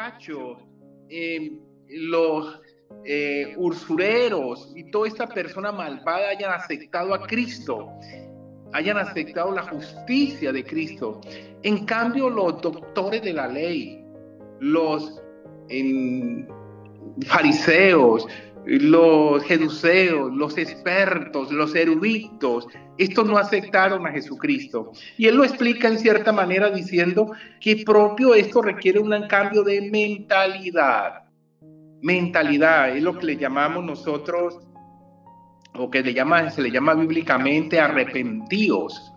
borrachos, los usureros y toda esta persona malvada hayan aceptado a Cristo, hayan aceptado la justicia de Cristo. En cambio, los doctores de la ley, los fariseos, los saduceos, los expertos, los eruditos, estos no aceptaron a Jesucristo. Y él lo explica en cierta manera diciendo que propio esto requiere un cambio de mentalidad. Mentalidad es lo que le llamamos nosotros, o que se le llama bíblicamente arrepentíos.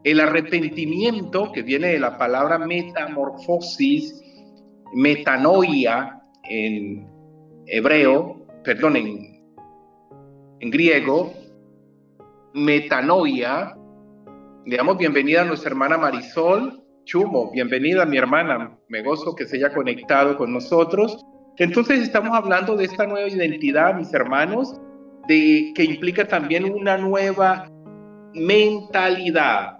El arrepentimiento, que viene de la palabra metamorfosis, metanoia en hebreo, perdón, en griego, metanoia. Le damos bienvenida a nuestra hermana Marisol Chumo. Bienvenida, mi hermana. Me gozo que se haya conectado con nosotros. Entonces estamos hablando de esta nueva identidad, mis hermanos, que implica también una nueva mentalidad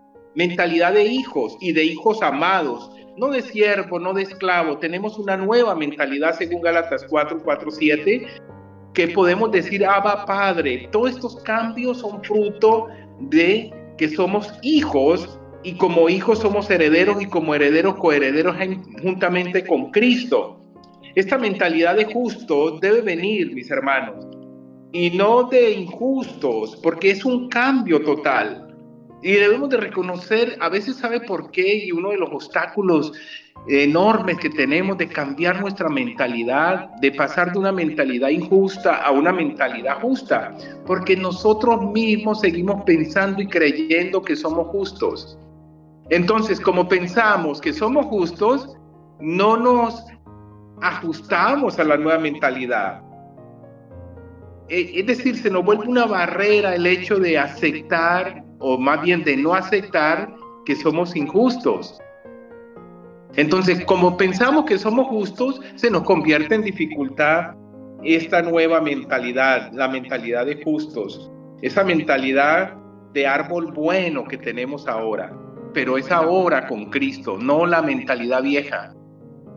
de hijos y de hijos amados, no de siervo, no de esclavo. Tenemos una nueva mentalidad según Gálatas 4:7, que podemos decir Abba Padre. Todos estos cambios son fruto de que somos hijos, y como hijos somos herederos, y como herederos coherederos juntamente con Cristo. Esta mentalidad de justos debe venir, mis hermanos, y no de injustos, porque es un cambio total. Y debemos de reconocer, a veces sabe por qué, y uno de los obstáculos enormes que tenemos de cambiar nuestra mentalidad, de pasar de una mentalidad injusta a una mentalidad justa, porque nosotros mismos seguimos pensando y creyendo que somos justos. Entonces, como pensamos que somos justos, no nos ajustamos a la nueva mentalidad. Es decir, se nos vuelve una barrera el hecho de aceptar, o más bien de no aceptar, que somos injustos. Entonces, como pensamos que somos justos, se nos convierte en dificultad esta nueva mentalidad, la mentalidad de justos, esa mentalidad de árbol bueno que tenemos ahora, pero es ahora con Cristo, no la mentalidad vieja.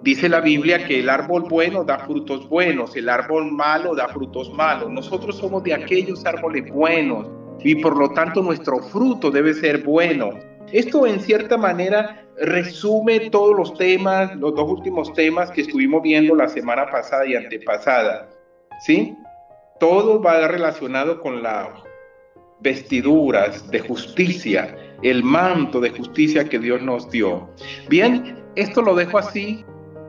Dice la Biblia que el árbol bueno da frutos buenos, el árbol malo da frutos malos. Nosotros somos de aquellos árboles buenos y por lo tanto nuestro fruto debe ser bueno. Esto en cierta manera resume todos los temas, los dos últimos temas que estuvimos viendo la semana pasada y antepasada, ¿sí? Todo va relacionado con las vestiduras de justicia, el manto de justicia que Dios nos dio. Bien, esto lo dejo así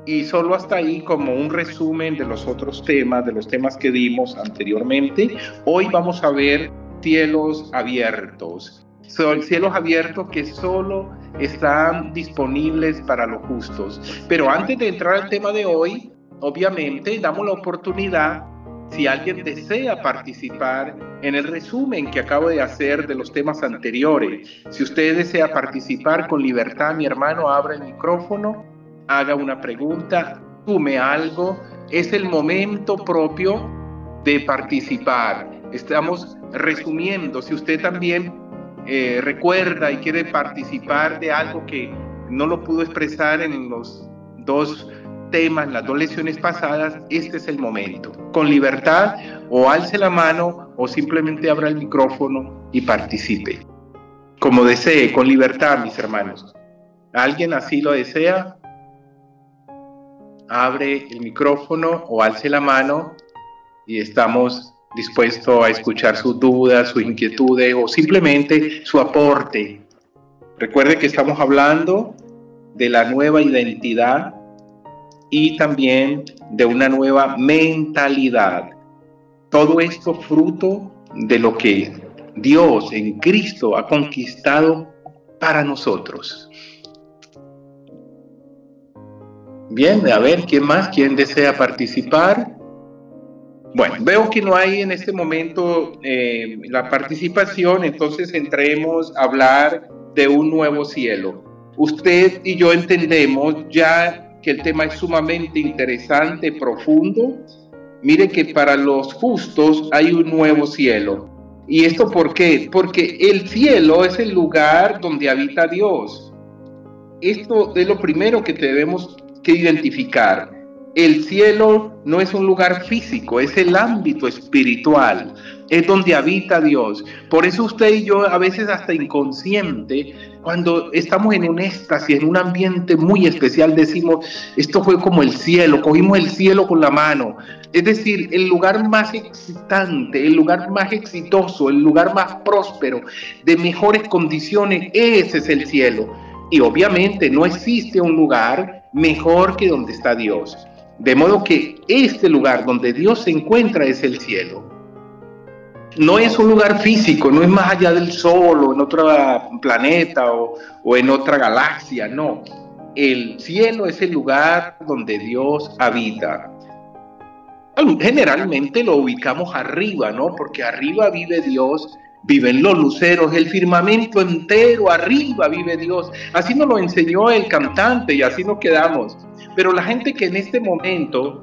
y solo hasta ahí como un resumen de los otros temas, de los temas que dimos anteriormente. Hoy vamos a ver cielos abiertos. Son cielos abiertos que solo están disponibles para los justos. Pero antes de entrar al tema de hoy, obviamente damos la oportunidad, si alguien desea participar en el resumen que acabo de hacer de los temas anteriores. Si usted desea participar con libertad, mi hermano, abra el micrófono, haga una pregunta, sume algo. Es el momento propio de participar. Estamos resumiendo. Si usted también recuerda y quiere participar de algo que no lo pudo expresar en los dos temas, las dos lecciones pasadas, este es el momento. Con libertad, o alce la mano o simplemente abra el micrófono y participe. Como desee, con libertad, mis hermanos. ¿Alguien así lo desea? Abre el micrófono o alce la mano y estamos dispuestos a escuchar sus dudas, sus inquietudes o simplemente su aporte. Recuerde que estamos hablando de la nueva identidad y también de una nueva mentalidad. Todo esto fruto de lo que Dios en Cristo ha conquistado para nosotros. Bien, a ver, ¿quién más? ¿Quién desea participar? Bueno, veo que no hay en este momento la participación, entonces entremos a hablar de un nuevo cielo. Usted y yo entendemos ya que el tema es sumamente interesante, profundo. Mire que para los justos hay un nuevo cielo. ¿Y esto por qué? Porque el cielo es el lugar donde habita Dios. Esto es lo primero que debemos que identificar. El cielo no es un lugar físico, es el ámbito espiritual, es donde habita Dios. Por eso usted y yo, a veces hasta inconsciente, cuando estamos en un éxtasis, en un ambiente muy especial, decimos, esto fue como el cielo, cogimos el cielo con la mano. Es decir, el lugar más excitante, el lugar más exitoso, el lugar más próspero, de mejores condiciones, ese es el cielo. Y obviamente no existe un lugar mejor que donde está Dios. De modo que este lugar donde Dios se encuentra es el cielo. No es un lugar físico, no es más allá del sol o en otro planeta o en otra galaxia, no. El cielo es el lugar donde Dios habita. Generalmente lo ubicamos arriba, ¿no? Porque arriba vive Dios, viven los luceros, el firmamento entero, arriba vive Dios. Así nos lo enseñó el cantante y así nos quedamos. Pero la gente que en este momento,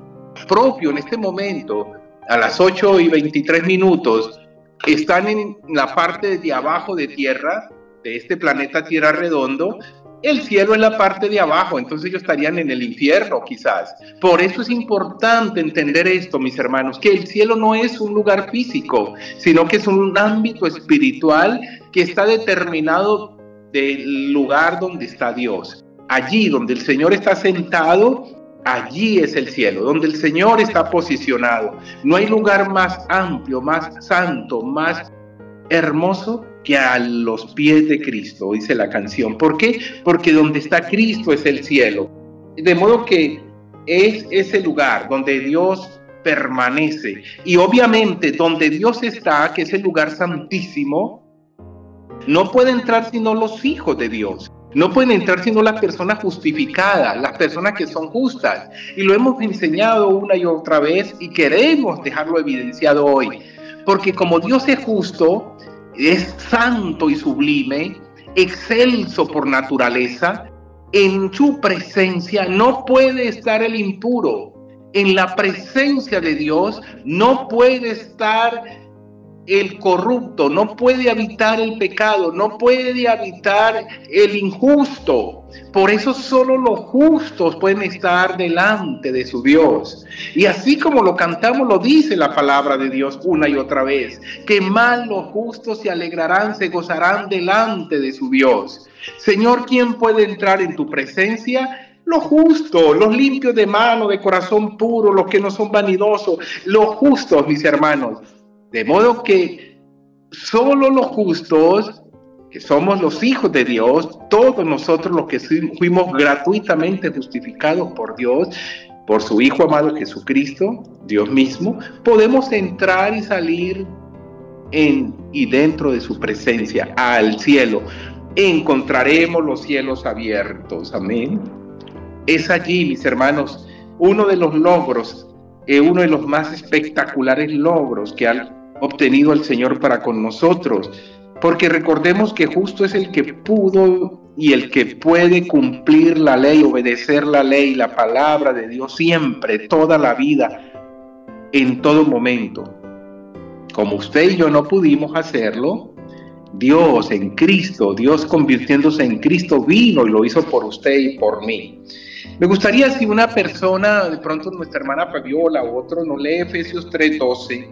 a las 8:23, están en la parte de abajo de tierra, de este planeta Tierra redondo, el cielo es la parte de abajo, entonces ellos estarían en el infierno quizás. Por eso es importante entender esto, mis hermanos, que el cielo no es un lugar físico, sino que es un ámbito espiritual que está determinado del lugar donde está Dios. Allí donde el Señor está sentado, allí es el cielo, donde el Señor está posicionado. No hay lugar más amplio, más santo, más hermoso que a los pies de Cristo, dice la canción. ¿Por qué? Porque donde está Cristo es el cielo. De modo que es ese lugar donde Dios permanece. Y obviamente donde Dios está, que es el lugar santísimo, no puede entrar sino los hijos de Dios. No pueden entrar sino las personas justificadas, las personas que son justas. Y lo hemos enseñado una y otra vez y queremos dejarlo evidenciado hoy. Porque como Dios es justo, es santo y sublime, excelso por naturaleza, en su presencia no puede estar el impuro. En la presencia de Dios no puede estar el corrupto, no puede habitar el pecado, no puede habitar el injusto. Por eso solo los justos pueden estar delante de su Dios. Y así como lo cantamos, lo dice la palabra de Dios una y otra vez, que más los justos se alegrarán, se gozarán delante de su Dios. Señor, ¿quién puede entrar en tu presencia? Los justos, los limpios de mano, de corazón puro, los que no son vanidosos, los justos, mis hermanos. De modo que solo los justos, que somos los hijos de Dios, todos nosotros los que fuimos gratuitamente justificados por Dios, por su Hijo amado Jesucristo, Dios mismo, podemos entrar y salir en y dentro de su presencia, al cielo. Encontraremos los cielos abiertos, amén. Es allí, mis hermanos, uno de los logros, uno de los más espectaculares logros que ha obtenido el Señor para con nosotros, porque recordemos que justo es el que pudo y el que puede cumplir la ley, obedecer la ley, la palabra de Dios siempre, toda la vida, en todo momento. Como usted y yo no pudimos hacerlo, Dios en Cristo, Dios convirtiéndose en Cristo, vino y lo hizo por usted y por mí. Me gustaría, si una persona, de pronto nuestra hermana Fabiola o otro, nos lee Efesios 3:12,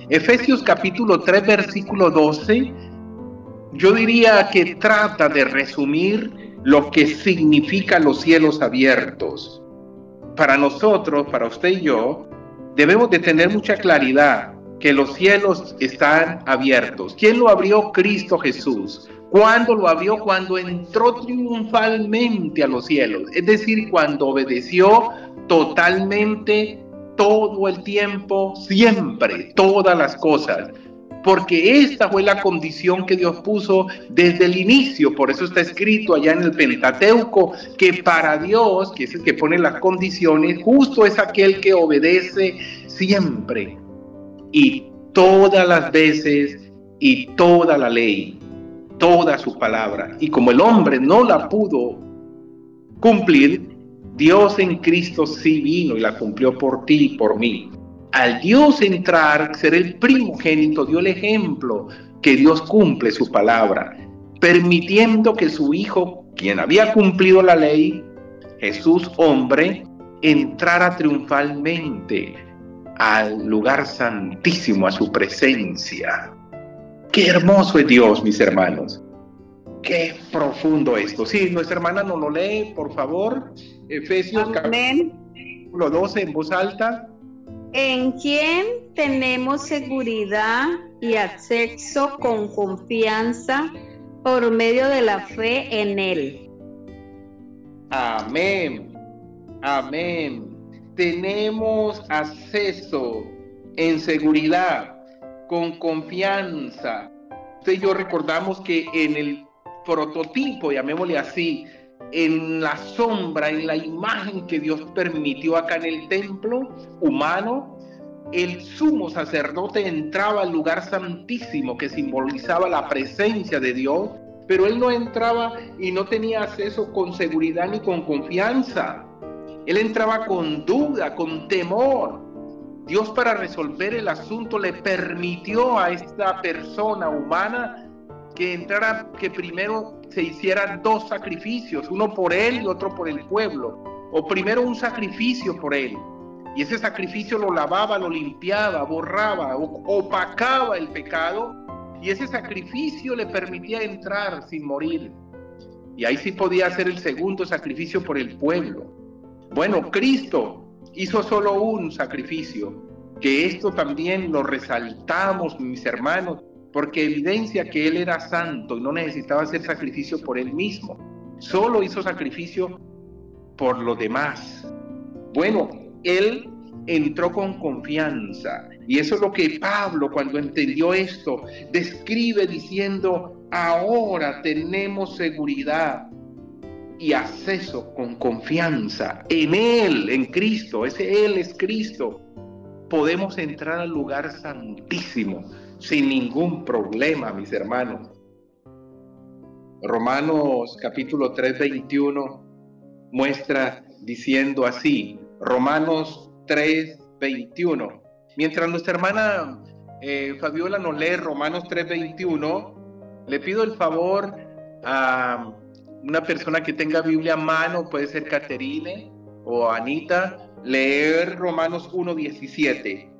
Efesios capítulo 3, versículo 12, yo diría que trata de resumir lo que significa los cielos abiertos. Para nosotros, para usted y yo, debemos de tener mucha claridad que los cielos están abiertos. ¿Quién lo abrió? Cristo Jesús. ¿Cuándo lo abrió? Cuando entró triunfalmente a los cielos. Es decir, cuando obedeció totalmente todo el tiempo, siempre, todas las cosas. Porque esta fue la condición que Dios puso desde el inicio. Por eso está escrito allá en el Pentateuco que para Dios, que es el que pone las condiciones, justo es aquel que obedece siempre y todas las veces y toda la ley, toda su palabra. Y como el hombre no la pudo cumplir, Dios en Cristo sí vino y la cumplió por ti y por mí. Al Dios entrar, ser el primogénito, dio el ejemplo que Dios cumple su palabra, permitiendo que su Hijo, quien había cumplido la ley, Jesús hombre, entrara triunfalmente al lugar santísimo, a su presencia. Qué hermoso es Dios, mis hermanos. Qué profundo esto. Sí, nuestra hermana nos lo lee, por favor. Efesios capítulo 12 en voz alta. En quien tenemos seguridad y acceso con confianza por medio de la fe en Él. Amén. Amén. Tenemos acceso en seguridad, con confianza. Usted y yo recordamos que en el prototipo, llamémosle así, en la sombra, en la imagen que Dios permitió acá en el templo humano, el sumo sacerdote entraba al lugar santísimo que simbolizaba la presencia de Dios, pero él no entraba y no tenía acceso con seguridad ni con confianza. Él entraba con duda, con temor. Dios, para resolver el asunto, le permitió a esta persona humana que entrara, que primero se hicieran dos sacrificios, uno por él y otro por el pueblo. O primero un sacrificio por él, y ese sacrificio lo lavaba, lo limpiaba, borraba, opacaba el pecado, y ese sacrificio le permitía entrar sin morir. Y ahí sí podía hacer el segundo sacrificio por el pueblo. Bueno, Cristo hizo solo un sacrificio, que esto también lo resaltamos, mis hermanos, porque evidencia que Él era santo y no necesitaba hacer sacrificio por Él mismo. Solo hizo sacrificio por los demás. Bueno, Él entró con confianza. Y eso es lo que Pablo, cuando entendió esto, describe diciendo: ahora tenemos seguridad y acceso con confianza en Él, en Cristo. Ese Él es Cristo. Podemos entrar al lugar santísimo sin ningún problema, mis hermanos. Romanos capítulo 3, 21 muestra diciendo así, Romanos 3, 21. Mientras nuestra hermana Fabiola nos lee Romanos 3, 21, le pido el favor a una persona que tenga Biblia a mano, puede ser Caterine o Anita, leer Romanos 1, 17.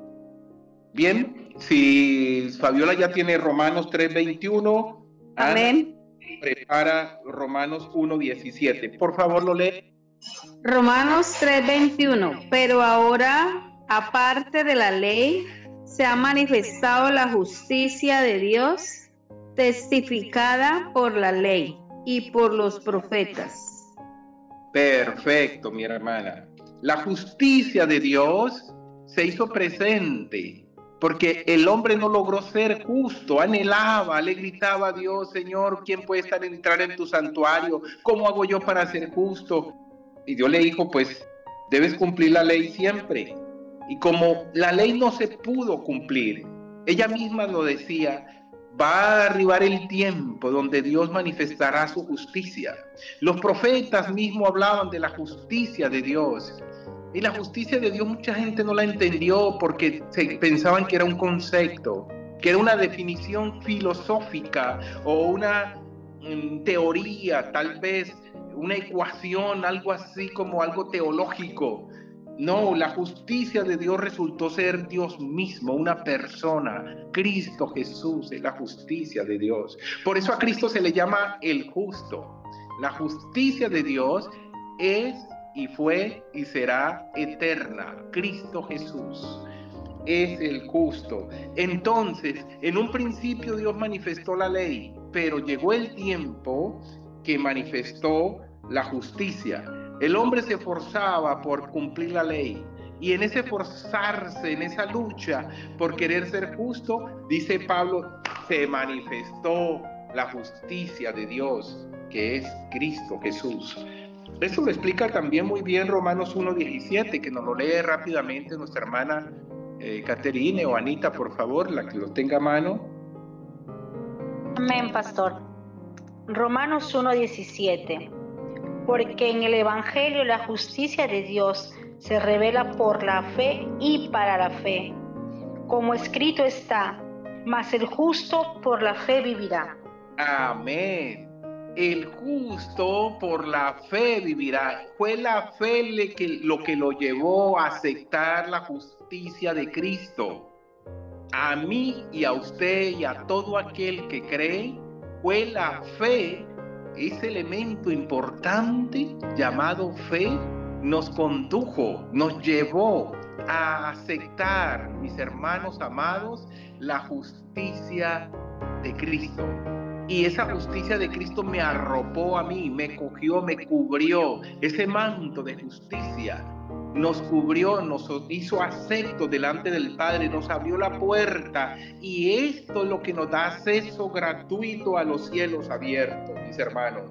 Bien, si Fabiola ya tiene Romanos 3, 21, Amén. Prepara Romanos 1, 17. Por favor, lo lee. Romanos 3, 21. Pero ahora, aparte de la ley, se ha manifestado la justicia de Dios, testificada por la ley y por los profetas. Perfecto, mi hermana. La justicia de Dios se hizo presente, porque el hombre no logró ser justo, anhelaba, le gritaba a Dios: Señor, ¿quién puede entrar en tu santuario? ¿Cómo hago yo para ser justo? Y Dios le dijo: pues debes cumplir la ley siempre. Y como la ley no se pudo cumplir, ella misma lo decía, va a arribar el tiempo donde Dios manifestará su justicia. Los profetas mismos hablaban de la justicia de Dios. Y la justicia de Dios mucha gente no la entendió porque pensaban que era un concepto, que era una definición filosófica o una teoría, tal vez una ecuación, algo así como algo teológico. No, la justicia de Dios resultó ser Dios mismo, una persona. Cristo Jesús es la justicia de Dios. Por eso a Cristo se le llama el justo. La justicia de Dios es y fue y será eterna. Cristo Jesús es el justo. Entonces, en un principio Dios manifestó la ley, pero llegó el tiempo que manifestó la justicia. El hombre se esforzaba por cumplir la ley, y en ese esforzarse, en esa lucha por querer ser justo, dice Pablo, se manifestó la justicia de Dios, que es Cristo Jesús. Eso lo explica también muy bien Romanos 1:17, que nos lo lee rápidamente nuestra hermana Caterine o Anita, por favor, la que lo tenga a mano. Amén, pastor. Romanos 1:17. Porque en el Evangelio la justicia de Dios se revela por la fe y para la fe. Como escrito está, mas el justo por la fe vivirá. Amén. el justo por la fe vivirá. Fue la fe lo que lo llevó a aceptar la justicia de Cristo. A mí y a usted y a todo aquel que cree, fue la fe, ese elemento importante llamado fe, nos condujo, nos llevó a aceptar, mis hermanos amados, la justicia de Cristo. Y esa justicia de Cristo me arropó a mí, me cogió, me cubrió. Ese manto de justicia nos cubrió, nos hizo acepto delante del Padre, nos abrió la puerta. Y esto es lo que nos da acceso gratuito a los cielos abiertos, mis hermanos.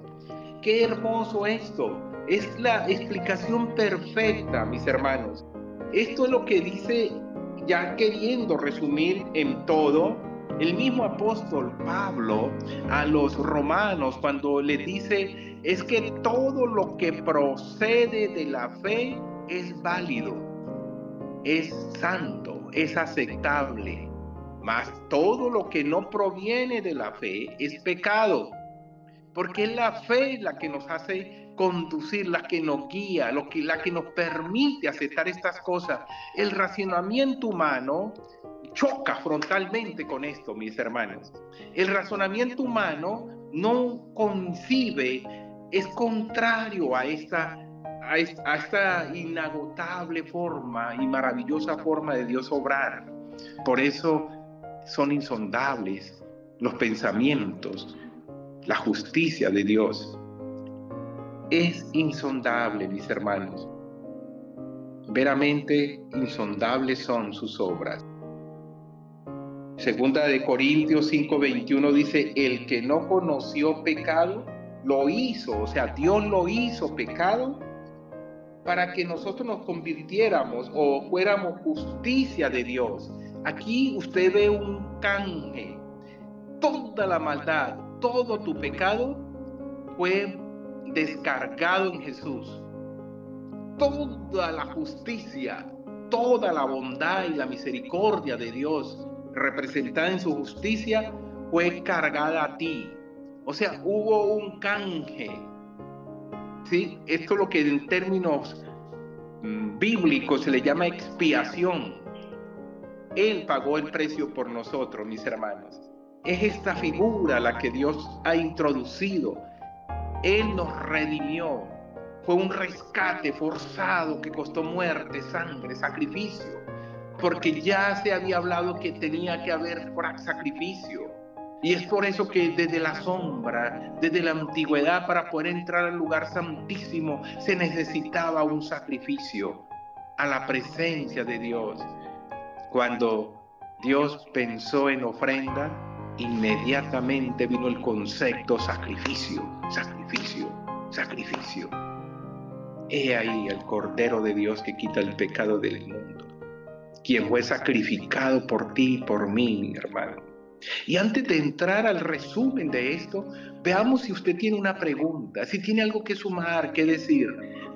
¡Qué hermoso esto! Es la explicación perfecta, mis hermanos. Esto es lo que dice, ya queriendo resumir en todo, el mismo apóstol Pablo a los romanos cuando le dice, es que todo lo que procede de la fe es válido, es santo, es aceptable, mas todo lo que no proviene de la fe es pecado, porque es la fe la que nos hace conducir, la que nos guía, la que nos permite aceptar estas cosas. El razonamiento humano choca frontalmente con esto, mis hermanos. El razonamiento humano no concibe, es contrario a esta inagotable forma y maravillosa forma de Dios obrar. Por eso son insondables los pensamientos, la justicia de Dios. Es insondable, mis hermanos. Veramente insondables son sus obras. Segunda de Corintios 5:21 dice, el que no conoció pecado, lo hizo, o sea, Dios lo hizo pecado para que nosotros nos convirtiéramos o fuéramos justicia de Dios. Aquí usted ve un canje. Toda la maldad, todo tu pecado fue descargado en Jesús. Toda la justicia, toda la bondad y la misericordia de Dios representada en su justicia fue cargada a ti. O sea, hubo un canje. ¿Sí? Esto es lo que en términos bíblicos se le llama expiación. Él pagó el precio por nosotros, mis hermanos. Es esta figura la que Dios ha introducido. Él nos redimió. Fue un rescate forzado que costó muerte, sangre, sacrificio. Porque ya se había hablado que tenía que haber sacrificio. Y es por eso que desde la sombra, desde la antigüedad, para poder entrar al lugar santísimo, se necesitaba un sacrificio a la presencia de Dios. Cuando Dios pensó en ofrenda, inmediatamente vino el concepto sacrificio, sacrificio, sacrificio. He ahí el Cordero de Dios que quita el pecado del mundo, quien fue sacrificado por ti y por mí, mi hermano. Y antes de entrar al resumen de esto, veamos si usted tiene una pregunta, si tiene algo que sumar, que decir.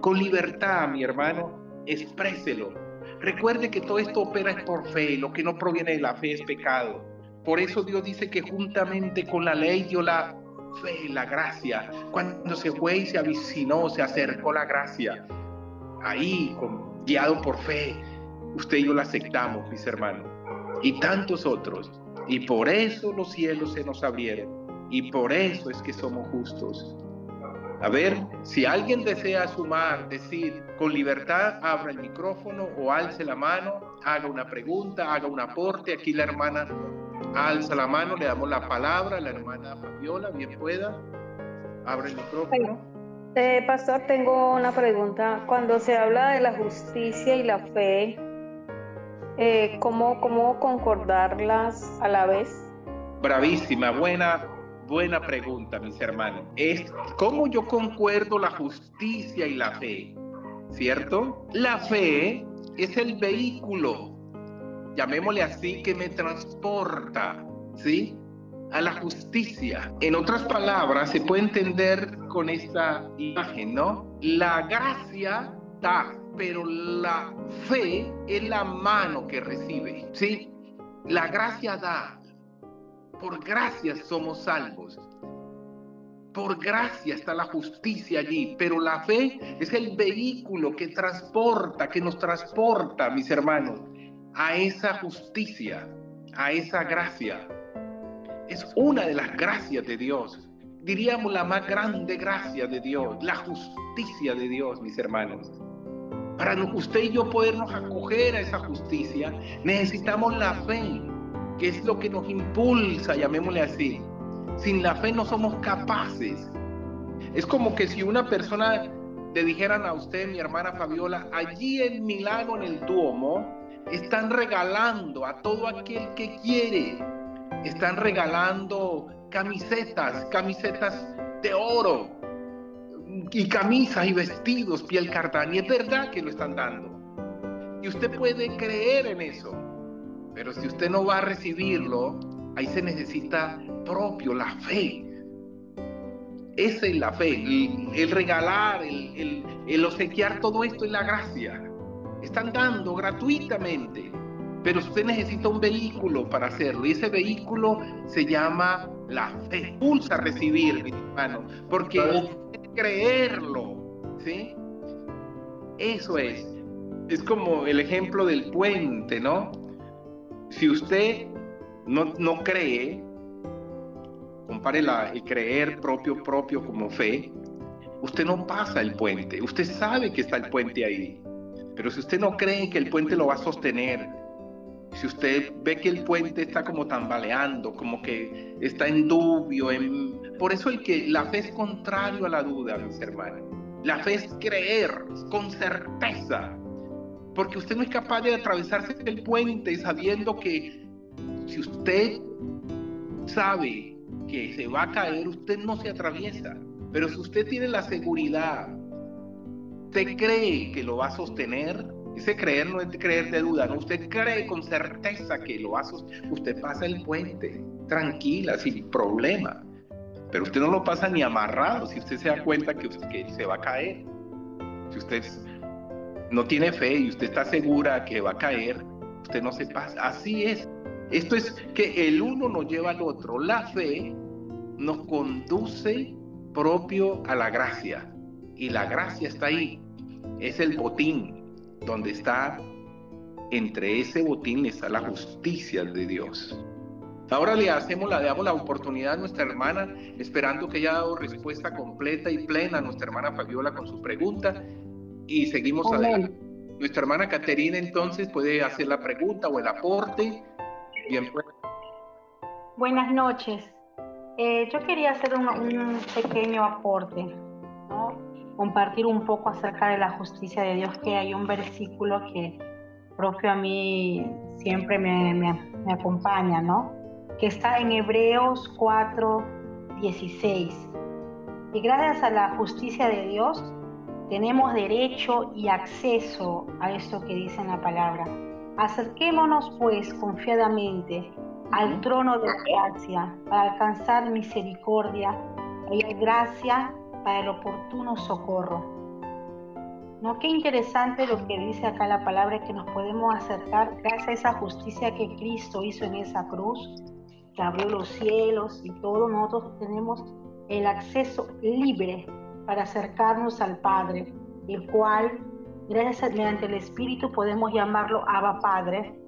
Con libertad, mi hermano, expréselo. Recuerde que todo esto opera por fe, lo que no proviene de la fe es pecado. Por eso Dios dice que juntamente con la ley dio la fe, la gracia. Cuando se fue y se avicinó, se acercó la gracia. Ahí, guiado por fe, usted y yo la aceptamos, mis hermanos. Y tantos otros. Y por eso los cielos se nos abrieron. Y por eso es que somos justos. A ver, si alguien desea sumar, decir, con libertad, abra el micrófono o alce la mano, haga una pregunta, haga un aporte. Aquí la hermana alza la mano, le damos la palabra a la hermana Fabiola, bien pueda. Abre el micrófono. Pastor, tengo una pregunta. Cuando se habla de la justicia y la fe, ¿cómo concordarlas a la vez? Bravísima, buena pregunta, mis hermanos. Es cómo yo concuerdo la justicia y la fe, ¿cierto? La fe es el vehículo, llamémosle así, que me transporta, ¿sí?, a la justicia. En otras palabras, se puede entender con esta imagen, ¿no? La gracia da, pero la fe es la mano que recibe, ¿sí? La gracia da. Por gracia somos salvos. Por gracia está la justicia allí, pero la fe es el vehículo que nos transporta, mis hermanos, a esa justicia, a esa gracia. Es una de las gracias de Dios. Diríamos la más grande gracia de Dios, la justicia de Dios, mis hermanos. Para usted y yo podernos acoger a esa justicia, necesitamos la fe, que es lo que nos impulsa, llamémosle así. Sin la fe no somos capaces. Es como que si una persona le dijeran a usted, mi hermana Fabiola, allí en Milano, en el Duomo, están regalando a todo aquel que quiere. Están regalando camisetas de oro, y camisas y vestidos piel cartán, y es verdad que lo están dando, y usted puede creer en eso, pero si usted no va a recibirlo, ahí se necesita propio la fe. Esa es la fe, el regalar, el obsequiar, todo esto es la gracia. Están dando gratuitamente, pero usted necesita un vehículo para hacerlo, y ese vehículo se llama la fe. Impulsa a recibir, mi hermano, porque creerlo, ¿sí? Eso es como el ejemplo del puente, ¿no? Si usted no cree, compare el creer propio como fe, usted no pasa el puente. Usted sabe que está el puente ahí, pero si usted no cree que el puente lo va a sostener, si usted ve que el puente está como tambaleando, como que está en dubio, por eso la fe es contrario a la duda, mis hermanos. La fe es creer con certeza, porque usted no es capaz de atravesarse el puente sabiendo que si usted sabe que se va a caer, usted no se atraviesa. Pero si usted tiene la seguridad, usted cree que lo va a sostener. Ese creer no es creer de duda, no, usted cree con certeza que lo va a sostener. Usted pasa el puente tranquila, sin problema, pero usted no lo pasa ni amarrado. Si usted se da cuenta que se va a caer, si usted no tiene fe y usted está segura que va a caer, usted no se pasa. Así es. Esto es que el uno nos lleva al otro. La fe nos conduce propio a la gracia, y la gracia está ahí. Es el botín donde está, entre ese botín está la justicia de Dios. Ahora le damos la oportunidad a nuestra hermana, esperando que haya dado respuesta completa y plena a nuestra hermana Fabiola con su pregunta, y seguimos adelante. Nuestra hermana Caterina entonces puede hacer la pregunta o el aporte. Bien, pues. Buenas noches. Yo quería hacer un pequeño aporte, ¿no? Compartir un poco acerca de la justicia de Dios, que hay un versículo que propio a mí siempre me acompaña, ¿no? Que está en Hebreos 4:16. Y gracias a la justicia de Dios tenemos derecho y acceso a esto que dice en la palabra. Acerquémonos pues confiadamente al trono de gracia para alcanzar misericordia y gracia para el oportuno socorro. ¿No? Qué interesante lo que dice acá la palabra, que nos podemos acercar gracias a esa justicia que Cristo hizo en esa cruz, que abrió los cielos y todo. Nosotros tenemos el acceso libre para acercarnos al Padre, el cual, gracias mediante el Espíritu, podemos llamarlo Abba Padre,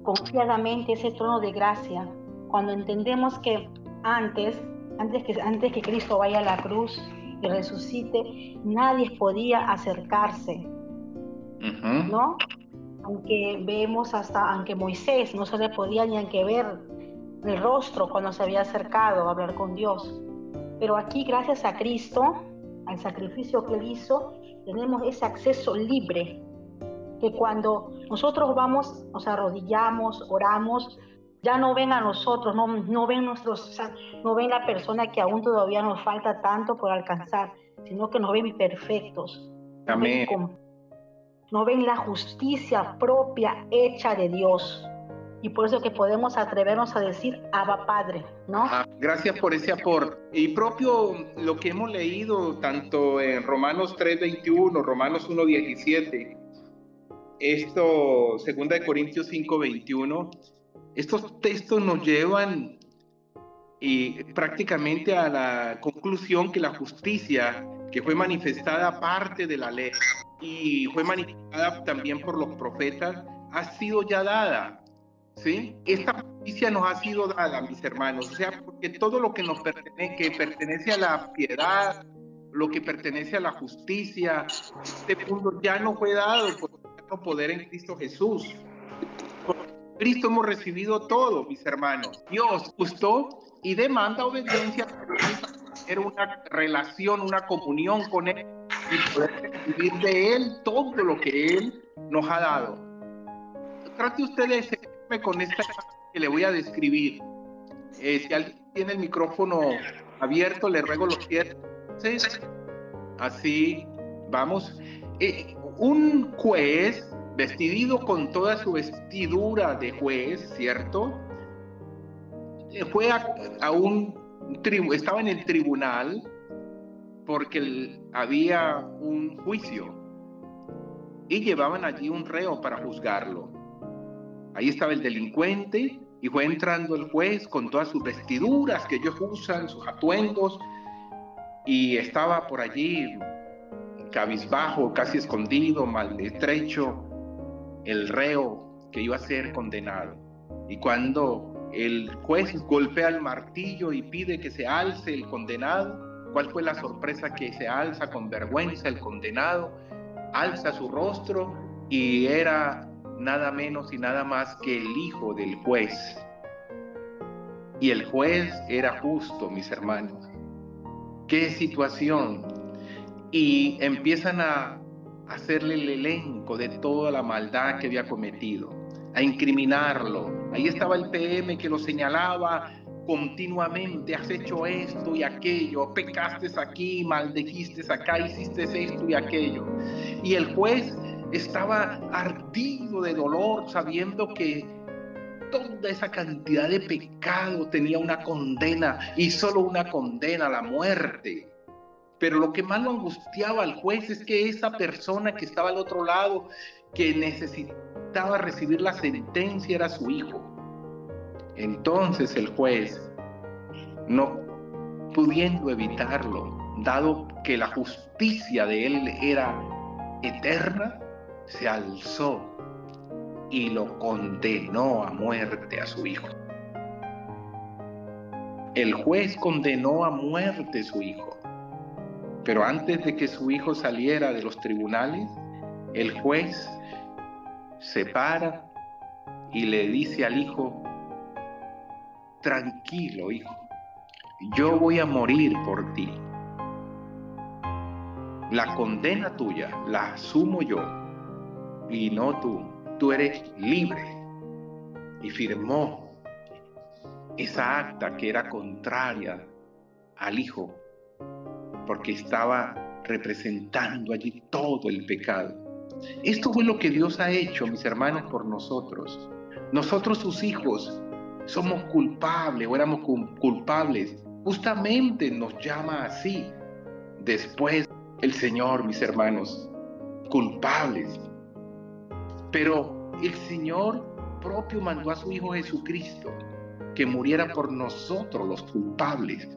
confiadamente ese trono de gracia, cuando entendemos que antes que Cristo vaya a la cruz y resucite, nadie podía acercarse, ¿no? Aunque Moisés no se le podía ni aunque ver el rostro cuando se había acercado a hablar con Dios. Pero aquí, gracias a Cristo, al sacrificio que Él hizo, tenemos ese acceso libre, que cuando nosotros vamos, nos arrodillamos, oramos, ya no ven a nosotros, no ven la persona que aún todavía nos falta tanto por alcanzar, sino que nos ven perfectos. Amén. No ven la justicia propia hecha de Dios. Y por eso que podemos atrevernos a decir Abba Padre, ¿no? Gracias por ese aporte. Y propio lo que hemos leído tanto en Romanos 3:21, Romanos 1:17, esto, 2 Corintios 5:21, estos textos nos llevan y prácticamente a la conclusión que la justicia que fue manifestada parte de la ley y fue manifestada también por los profetas ha sido ya dada, ¿sí? Esta justicia nos ha sido dada, mis hermanos, o sea, porque todo lo que nos pertenece a la piedad, lo que pertenece a la justicia, este mundo ya nos fue dado por el poder en Cristo Jesús. Por Cristo hemos recibido todo, mis hermanos. Dios gustó y demanda obediencia para tener una relación, una comunión con Él y poder recibir de Él todo lo que Él nos ha dado. Trate usted de seguirme con esta que le voy a describir. Si alguien tiene el micrófono abierto, le ruego los pies. Así, vamos. Un juez vestido con toda su vestidura de juez, ¿cierto? Fue estaba en el tribunal porque había un juicio y llevaban allí un reo para juzgarlo. Ahí estaba el delincuente y fue entrando el juez con todas sus vestiduras que ellos usan, sus atuendos, y estaba por allí cabizbajo, casi escondido, maltrecho, el reo que iba a ser condenado. Y cuando el juez golpea el martillo y pide que se alce el condenado, ¿cuál fue la sorpresa? Que se alza con vergüenza el condenado, alza su rostro y era nada menos y nada más que el hijo del juez. Y el juez era justo, mis hermanos. ¡Qué situación! Y empiezan a hacerle el elenco de toda la maldad que había cometido, a incriminarlo. Ahí estaba el PM que lo señalaba continuamente: has hecho esto y aquello, pecaste aquí, maldijiste acá, hiciste esto y aquello. Y el juez estaba ardido de dolor, sabiendo que toda esa cantidad de pecado tenía una condena, y solo una condena, la muerte. Pero lo que más lo angustiaba al juez es que esa persona que estaba al otro lado, que necesitaba recibir la sentencia, era su hijo. Entonces el juez, no pudiendo evitarlo, dado que la justicia de él era eterna, se alzó y lo condenó a muerte a su hijo. El juez condenó a muerte a su hijo. Pero antes de que su hijo saliera de los tribunales, el juez se para y le dice al hijo: tranquilo, hijo, yo voy a morir por ti. La condena tuya la asumo yo y no tú. Tú eres libre. Y firmó esa acta que era contraria al hijo, porque estaba representando allí todo el pecado. Esto fue lo que Dios ha hecho, mis hermanos, por nosotros. Nosotros, sus hijos, somos culpables o éramos culpables. Justamente nos llama así. Después el Señor, mis hermanos, culpables. Pero el Señor propio mandó a su Hijo Jesucristo que muriera por nosotros, los culpables.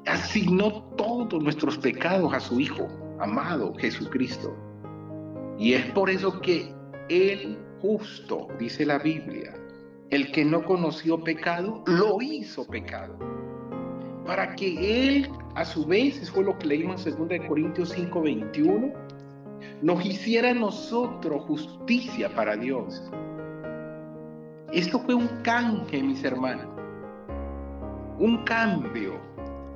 Asignó todos nuestros pecados a su Hijo amado Jesucristo. Y es por eso que Él justo, dice la Biblia, el que no conoció pecado, lo hizo pecado. Para que Él, a su vez, eso fue lo que leímos en 2 Corintios 5:21, nos hiciera a nosotros justicia para Dios. Esto fue un canje, mis hermanos. Un cambio.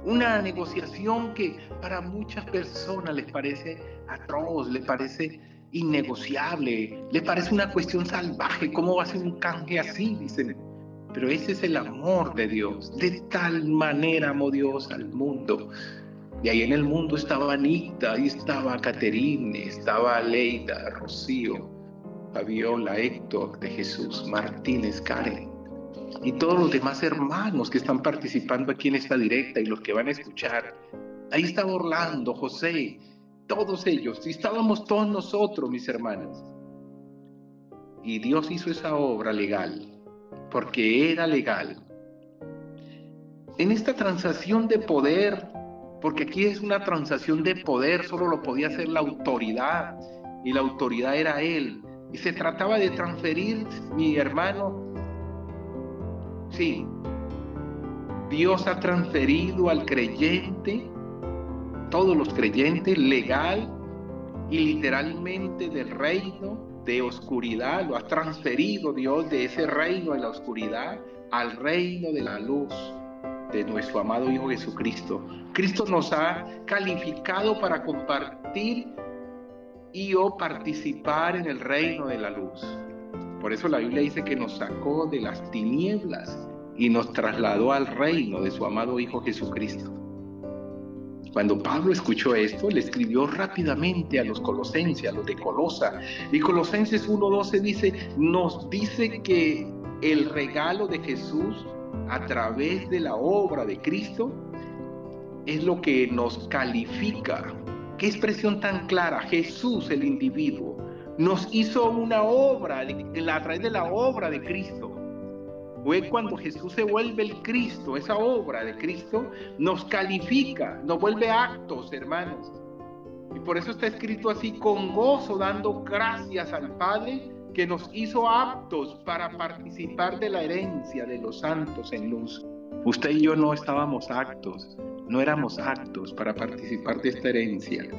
Una negociación que para muchas personas les parece atroz, les parece innegociable, les parece una cuestión salvaje. ¿Cómo va a ser un canje así? Dicen. Pero ese es el amor de Dios. De tal manera amó Dios al mundo. Y ahí en el mundo estaba Anita, ahí estaba Caterine, estaba Leida, Rocío, Fabiola, Héctor de Jesús, Martínez, Karen, y todos los demás hermanos que están participando aquí en esta directa y los que van a escuchar. Ahí estaba Orlando, José, todos ellos, y estábamos todos nosotros, mis hermanos. Y Dios hizo esa obra legal, porque era legal. en esta transacción de poder, porque aquí es una transacción de poder, solo lo podía hacer la autoridad, y la autoridad era Él. Y se trataba de transferir, mi hermano, sí, Dios ha transferido al creyente, todos los creyentes, legal y literalmente del reino de oscuridad, lo ha transferido Dios de ese reino de la oscuridad al reino de la luz de nuestro amado Hijo Jesucristo. Cristo nos ha calificado para compartir y o participar en el reino de la luz. Por eso la Biblia dice que nos sacó de las tinieblas y nos trasladó al reino de su amado Hijo Jesucristo. Cuando Pablo escuchó esto, le escribió rápidamente a los colosenses, a los de Colosa. Y Colosenses 1:12 nos dice que el regalo de Jesús a través de la obra de Cristo es lo que nos califica. Qué expresión tan clara. Jesús, el individuo, nos hizo una obra a través de la obra de Cristo. Fue cuando Jesús se vuelve el Cristo, esa obra de Cristo nos califica, nos vuelve aptos, hermanos. Y por eso está escrito así, con gozo, dando gracias al Padre que nos hizo aptos para participar de la herencia de los santos en luz. Usted y yo no estábamos aptos, no éramos aptos para participar de esta herencia.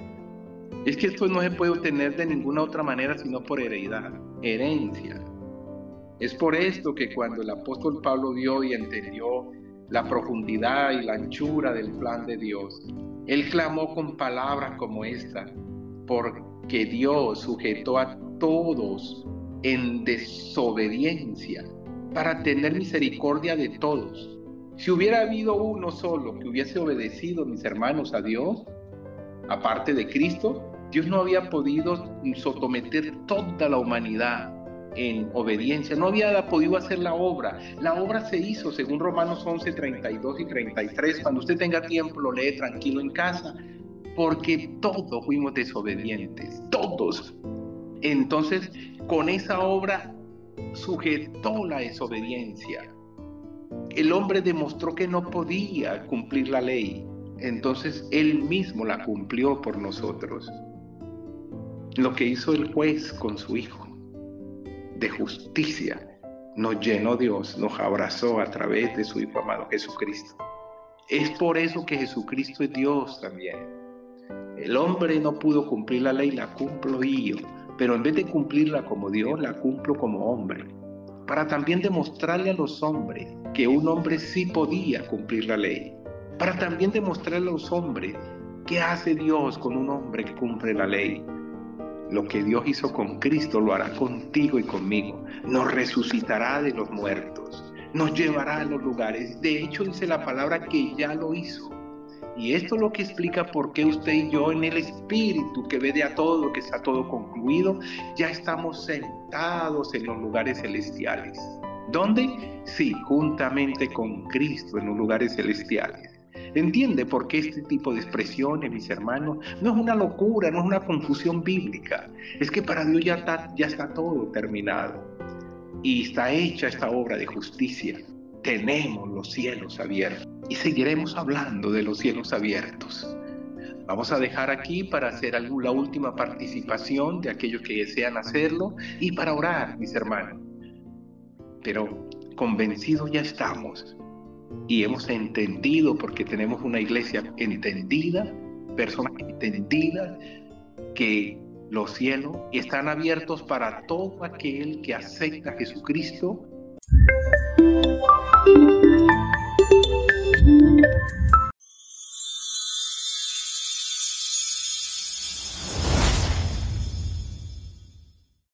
Es que esto no se puede obtener de ninguna otra manera sino por herencia. Es por esto que cuando el apóstol Pablo vio y entendió la profundidad y la anchura del plan de Dios, él clamó con palabras como esta, porque Dios sujetó a todos en desobediencia para tener misericordia de todos. Si hubiera habido uno solo que hubiese obedecido, mis hermanos, a Dios, aparte de Cristo, Dios no había podido someter toda la humanidad en obediencia, no había podido hacer la obra. La obra se hizo según Romanos 11:32 y 33. Cuando usted tenga tiempo lo lee tranquilo en casa, porque todos fuimos desobedientes, todos. Entonces, con esa obra sujetó la desobediencia. El hombre demostró que no podía cumplir la ley, entonces él mismo la cumplió por nosotros. Lo que hizo el juez con su Hijo de justicia, nos llenó Dios, nos abrazó a través de su Hijo amado Jesucristo. Es por eso que Jesucristo es Dios también. El hombre no pudo cumplir la ley, la cumplo yo, pero en vez de cumplirla como Dios, la cumplo como hombre, para también demostrarle a los hombres que un hombre sí podía cumplir la ley, para también demostrarle a los hombres qué hace Dios con un hombre que cumple la ley. Lo que Dios hizo con Cristo lo hará contigo y conmigo. Nos resucitará de los muertos, nos llevará a los lugares. De hecho, dice la palabra que ya lo hizo. Y esto es lo que explica por qué usted y yo, en el Espíritu que ve de a todo, que está todo concluido, ya estamos sentados en los lugares celestiales. ¿Dónde? Sí, juntamente con Cristo en los lugares celestiales. ¿Entiende por qué este tipo de expresiones, mis hermanos? No es una locura, no es una confusión bíblica. Es que para Dios ya está todo terminado. Y está hecha esta obra de justicia. Tenemos los cielos abiertos. Y seguiremos hablando de los cielos abiertos. Vamos a dejar aquí para hacer la última participación de aquellos que desean hacerlo y para orar, mis hermanos. Pero convencidos ya estamos. Y hemos entendido, porque tenemos una iglesia entendida, personas entendidas, que los cielos están abiertos para todo aquel que acepta a Jesucristo.